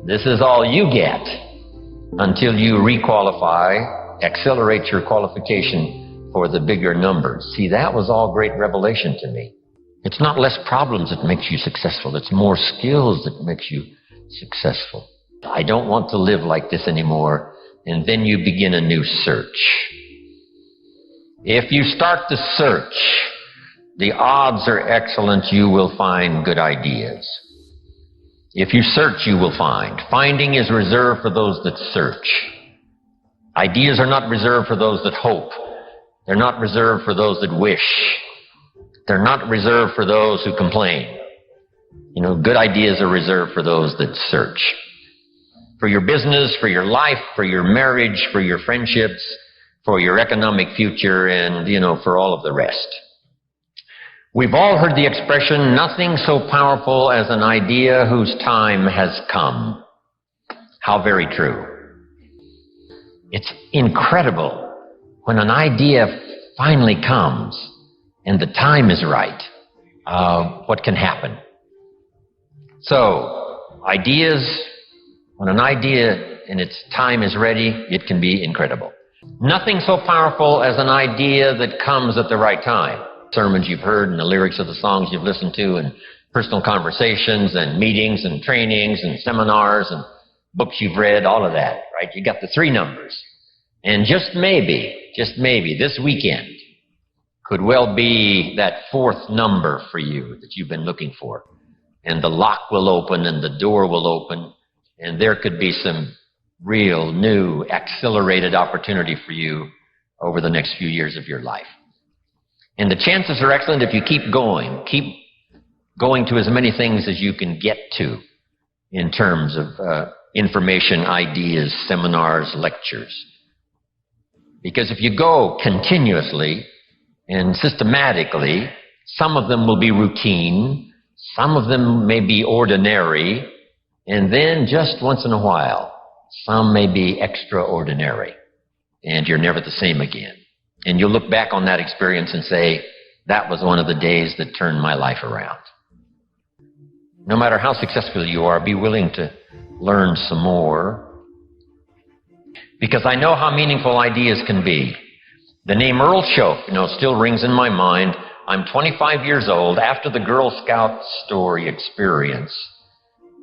This is all you get until you requalify, accelerate your qualification for the bigger numbers. See, that was all great revelation to me. It's not less problems that makes you successful. It's more skills that makes you successful. I don't want to live like this anymore. And then you begin a new search. If you start the search, the odds are excellent you will find good ideas. If you search, you will find. Finding is reserved for those that search. Ideas are not reserved for those that hope. They're not reserved for those that wish. They're not reserved for those who complain. You know, good ideas are reserved for those that search. For your business, for your life, for your marriage, for your friendships, for your economic future, and, for all of the rest. We've all heard the expression, nothing so powerful as an idea whose time has come. How very true. It's incredible when an idea finally comes and the time is right, what can happen. So, when an idea and its time is ready, it can be incredible. Nothing so powerful as an idea that comes at the right time. Sermons you've heard and the lyrics of the songs you've listened to and personal conversations and meetings and trainings and seminars and books you've read, all of that, right? You got the three numbers. And just maybe, this weekend could well be that fourth number for you that you've been looking for. And the lock will open and the door will open and there could be some real new accelerated opportunity for you over the next few years of your life. And the chances are excellent if you keep going to as many things as you can get to in terms of information, ideas, seminars, lectures. Because if you go continuously and systematically, some of them will be routine, some of them may be ordinary, and then just once in a while, some may be extraordinary, and you're never the same again. And you'll look back on that experience and say, that was one of the days that turned my life around. No matter how successful you are, be willing to learn some more. Because I know how meaningful ideas can be. The name Earl Shope, still rings in my mind. I'm 25 years old. After the Girl Scout story experience,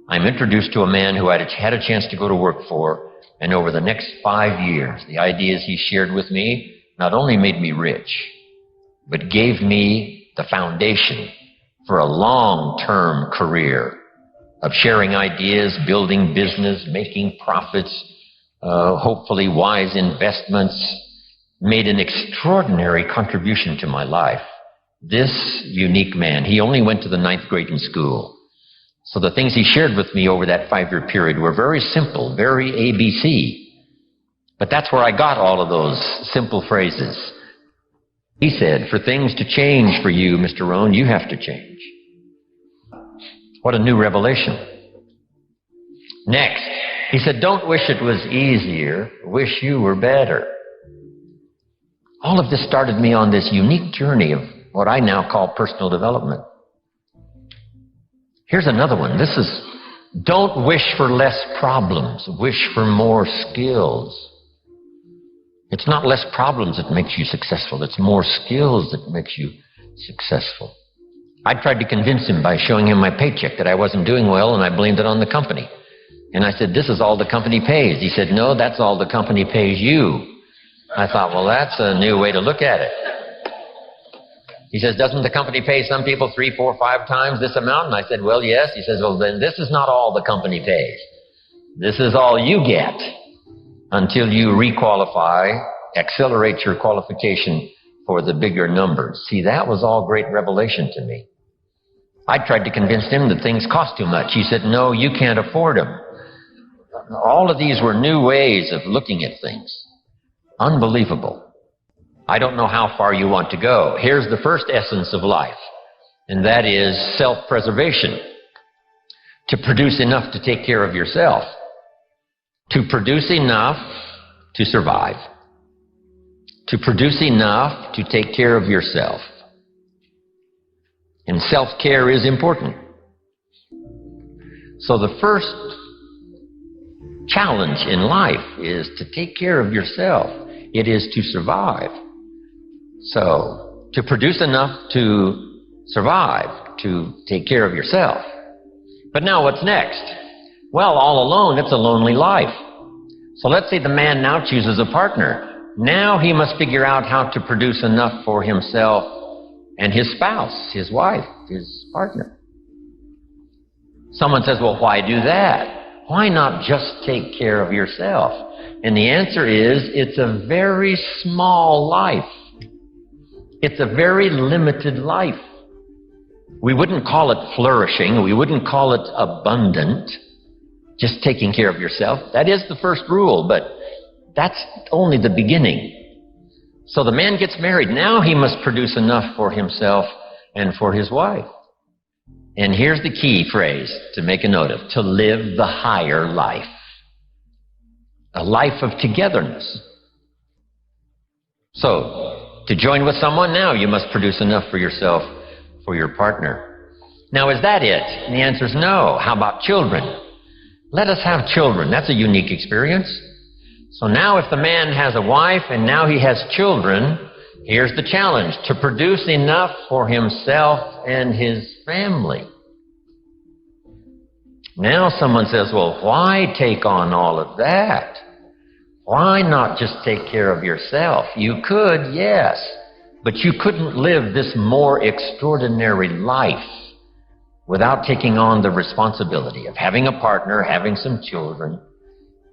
I'm introduced to a man who I had a chance to go to work for. And over the next 5 years, the ideas he shared with me not only made me rich, but gave me the foundation for a long-term career of sharing ideas, building business, making profits, hopefully wise investments, made an extraordinary contribution to my life. This unique man, he only went to the 9th grade in school. So the things he shared with me over that 5-year period were very simple, very ABC. But that's where I got all of those simple phrases. He said, for things to change for you, Mr. Rohn, you have to change. What a new revelation. Next, he said, don't wish it was easier, wish you were better. All of this started me on this unique journey of what I now call personal development. Here's another one. This is, don't wish for less problems, wish for more skills. It's not less problems that makes you successful. It's more skills that makes you successful. I tried to convince him by showing him my paycheck that I wasn't doing well, and I blamed it on the company. And I said, this is all the company pays. He said, no, that's all the company pays you. I thought, well, that's a new way to look at it. He says, doesn't the company pay some people 3, 4, 5 times this amount? And I said, well, yes. He says, well, then this is not all the company pays. This is all you get until you requalify, accelerate your qualification for the bigger numbers. See, that was all great revelation to me. I tried to convince him that things cost too much. He said, no, you can't afford them. All of these were new ways of looking at things. Unbelievable. I don't know how far you want to go. Here's the first essence of life, and that is self-preservation. To produce enough to take care of yourself. To produce enough to survive. To produce enough to take care of yourself. And self-care is important. So the first challenge in life is to take care of yourself. It is to survive. So, to produce enough to survive, to take care of yourself. But now what's next? Well, all alone, it's a lonely life. So let's say the man now chooses a partner. Now he must figure out how to produce enough for himself and his spouse, his wife, his partner. Someone says, well, why do that? Why not just take care of yourself? And the answer is, it's a very small life. It's a very limited life. We wouldn't call it flourishing. We wouldn't call it abundant. Just taking care of yourself. That is the first rule, but that's only the beginning. So the man gets married. Now he must produce enough for himself and for his wife. And here's the key phrase to make a note of: to live the higher life. A life of togetherness. So, to join with someone, now you must produce enough for yourself, for your partner. Now, is that it? And the answer is no. How about children? Let us have children. That's a unique experience. So now if the man has a wife and now he has children, here's the challenge: to produce enough for himself and his family. Now someone says, well, why take on all of that? Why not just take care of yourself? You could, yes, but you couldn't live this more extraordinary life without taking on the responsibility of having a partner, having some children,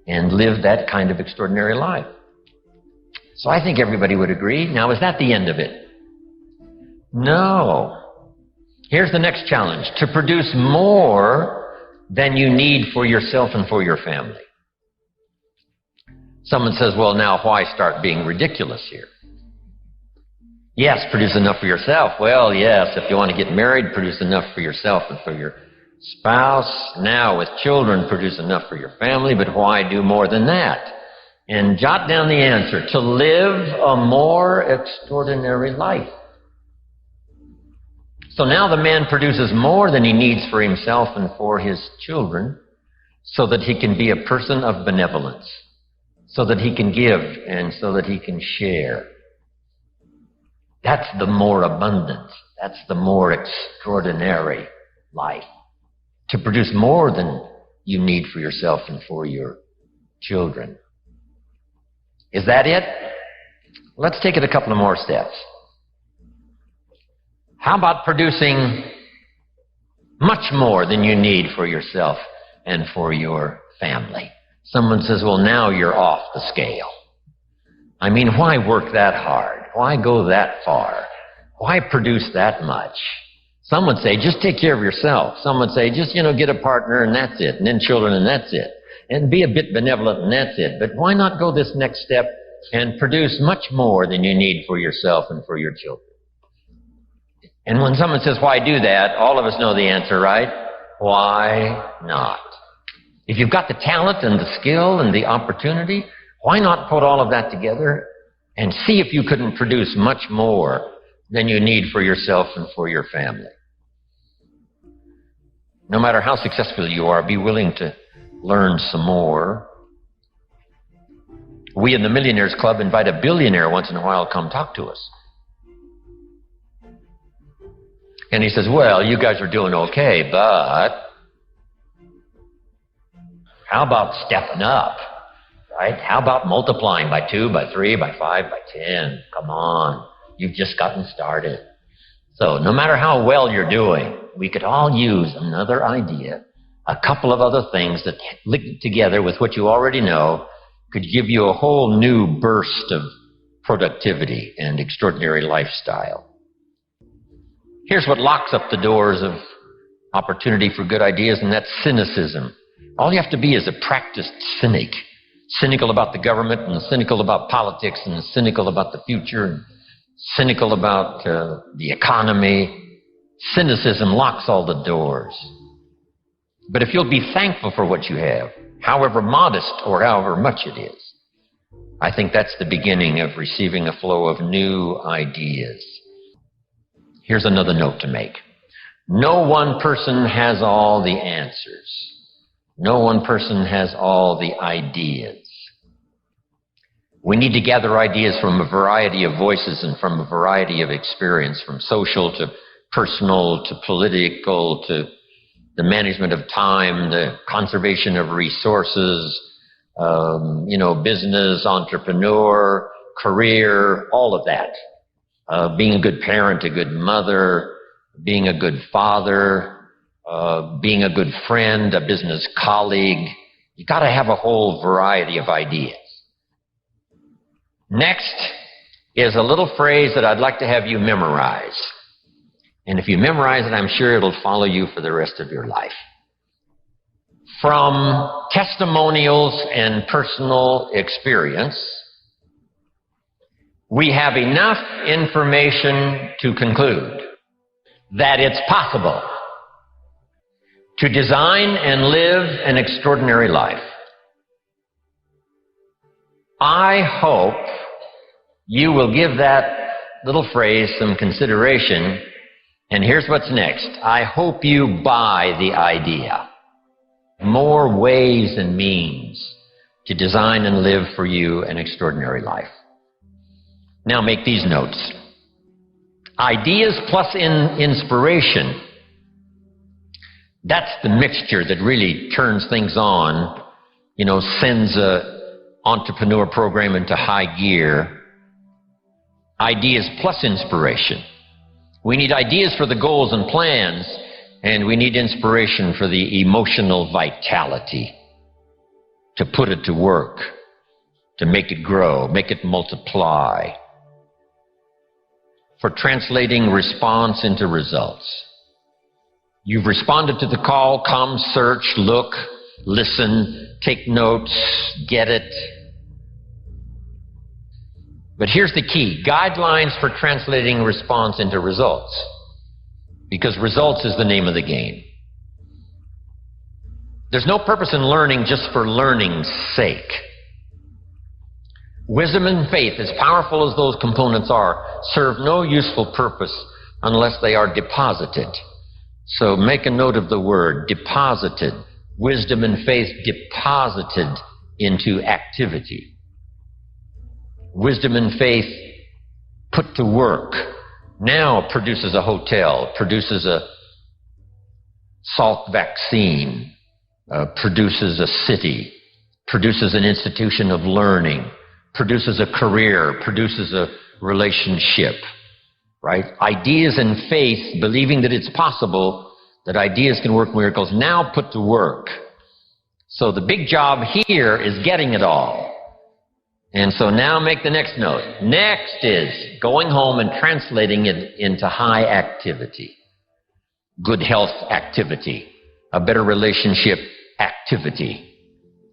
and live that kind of extraordinary life. So I think everybody would agree. Now, is that the end of it? No. Here's the next challenge: to produce more than you need for yourself and for your family. Someone says, well, now why start being ridiculous here? Yes, produce enough for yourself. Well, yes, if you want to get married, produce enough for yourself and for your spouse. Now, with children, produce enough for your family, but why do more than that? And jot down the answer: to live a more extraordinary life. So now the man produces more than he needs for himself and for his children, so that he can be a person of benevolence, so that he can give and so that he can share. That's the more abundant, that's the more extraordinary life. To produce more than you need for yourself and for your children. Is that it? Let's take it a couple of more steps. How about producing much more than you need for yourself and for your family? Someone says, well, now you're off the scale. I mean, why work that hard? Why go that far? Why produce that much? Some would say, just take care of yourself. Some would say, just, get a partner and that's it. And then children and that's it. And be a bit benevolent and that's it. But why not go this next step and produce much more than you need for yourself and for your children? And when someone says, why do that? All of us know the answer, right? Why not? If you've got the talent and the skill and the opportunity, why not put all of that together and see if you couldn't produce much more than you need for yourself and for your family? No matter how successful you are, be willing to learn some more. We in the Millionaires Club invite a billionaire once in a while to come talk to us. And he says, well, you guys are doing okay, but how about stepping up, right? How about multiplying by 2, by 3, by 5, by 10? Come on, you've just gotten started. So no matter how well you're doing, we could all use another idea, a couple of other things that linked together with what you already know could give you a whole new burst of productivity and extraordinary lifestyle. Here's what locks up the doors of opportunity for good ideas, and that's cynicism. All you have to be is a practiced cynic. Cynical about the government, and cynical about politics, and cynical about the future, and cynical about the economy. Cynicism locks all the doors. But if you'll be thankful for what you have, however modest or however much it is, I think that's the beginning of receiving a flow of new ideas. Here's another note to make. No one person has all the answers. No one person has all the ideas. We need to gather ideas from a variety of voices and from a variety of experience, from social to personal to political to the management of time, the conservation of resources, business, entrepreneur, career, all of that. Being a good parent, a good mother, being a good father, being a good friend, a business colleague. You got to have a whole variety of ideas. Next is a little phrase that I'd like to have you memorize. And if you memorize it, I'm sure it'll follow you for the rest of your life. From testimonials and personal experience, we have enough information to conclude that it's possible to design and live an extraordinary life. I hope you will give that little phrase some consideration, and here's what's next. I hope you buy the idea. More ways and means to design and live for you an extraordinary life. Now make these notes. Ideas plus inspiration. That's the mixture that really turns things on, sends a entrepreneur program into high gear. Ideas plus inspiration. We need ideas for the goals and plans, and we need inspiration for the emotional vitality to put it to work, to make it grow, make it multiply, for translating response into results. You've responded to the call, come, search, look, listen, take notes, get it. But here's the key, guidelines for translating response into results. Because results is the name of the game. There's no purpose in learning just for learning's sake. Wisdom and faith, as powerful as those components are, serve no useful purpose unless they are deposited. So make a note of the word, deposited. Wisdom and faith deposited into activity. Wisdom and faith put to work now produces a hotel, produces a Salk vaccine, produces a city, produces an institution of learning, produces a career, produces a relationship, right? Ideas and faith, believing that it's possible, that ideas can work miracles, now put to work. So the big job here is getting it all. And so now make the next note. Next is going home and translating it into high activity. Good health activity. A better relationship activity.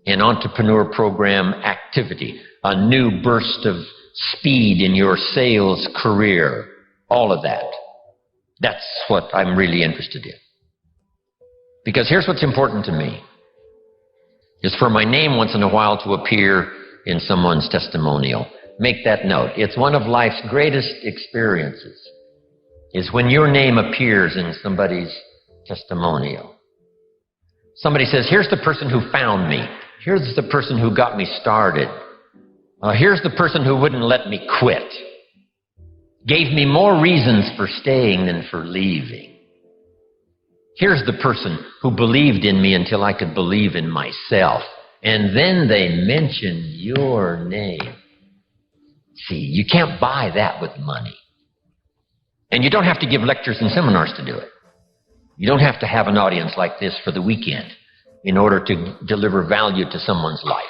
An entrepreneur program activity. A new burst of speed in your sales career. All of that. That's what I'm really interested in. Because here's what's important to me. Is for my name once in a while to appear in someone's testimonial. Make that note. It's one of life's greatest experiences, is when your name appears in somebody's testimonial. Somebody says, here's the person who found me. Here's the person who got me started. Here's the person who wouldn't let me quit. Gave me more reasons for staying than for leaving. Here's the person who believed in me until I could believe in myself. And then they mention your name. See, you can't buy that with money. And you don't have to give lectures and seminars to do it. You don't have to have an audience like this for the weekend in order to deliver value to someone's life.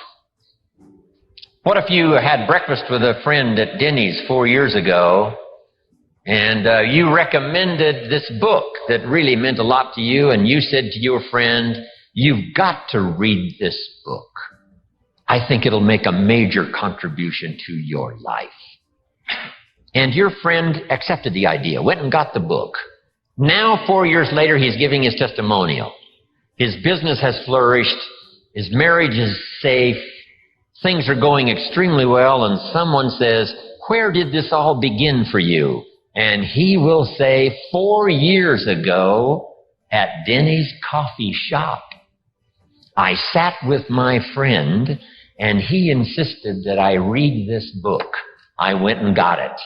What if you had breakfast with a friend at Denny's 4 years ago, and you recommended this book that really meant a lot to you, and you said to your friend, you've got to read this book. I think it'll make a major contribution to your life. And your friend accepted the idea, went and got the book. Now, 4 years later, he's giving his testimonial. His business has flourished. His marriage is safe. Things are going extremely well, and someone says, where did this all begin for you? And he will say, 4 years ago at Denny's coffee shop. I sat with my friend, and he insisted that I read this book. I went and got it.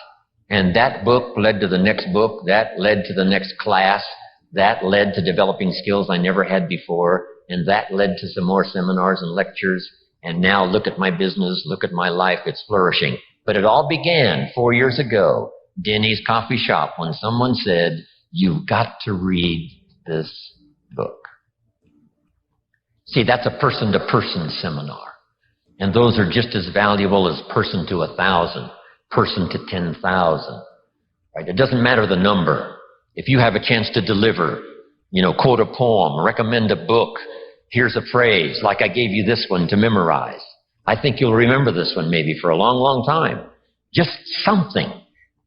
And that book led to the next book. That led to the next class. That led to developing skills I never had before. And that led to some more seminars and lectures. And now look at my business. Look at my life. It's flourishing. But it all began 4 years ago, Denny's coffee shop, when someone said, "You've got to read this book." See, that's a person-to-person seminar. And those are just as valuable as person to 1,000, person to 10,000. Right? It doesn't matter the number. If you have a chance to deliver, quote a poem, recommend a book, here's a phrase, like I gave you this one to memorize. I think you'll remember this one maybe for a long, long time. Just something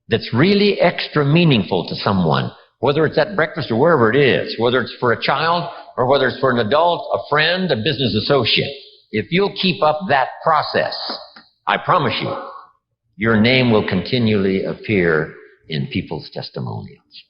that's really extra meaningful to someone, whether it's at breakfast or wherever it is, whether it's for a child or whether it's for an adult, a friend, a business associate. If you'll keep up that process, I promise you, your name will continually appear in people's testimonials.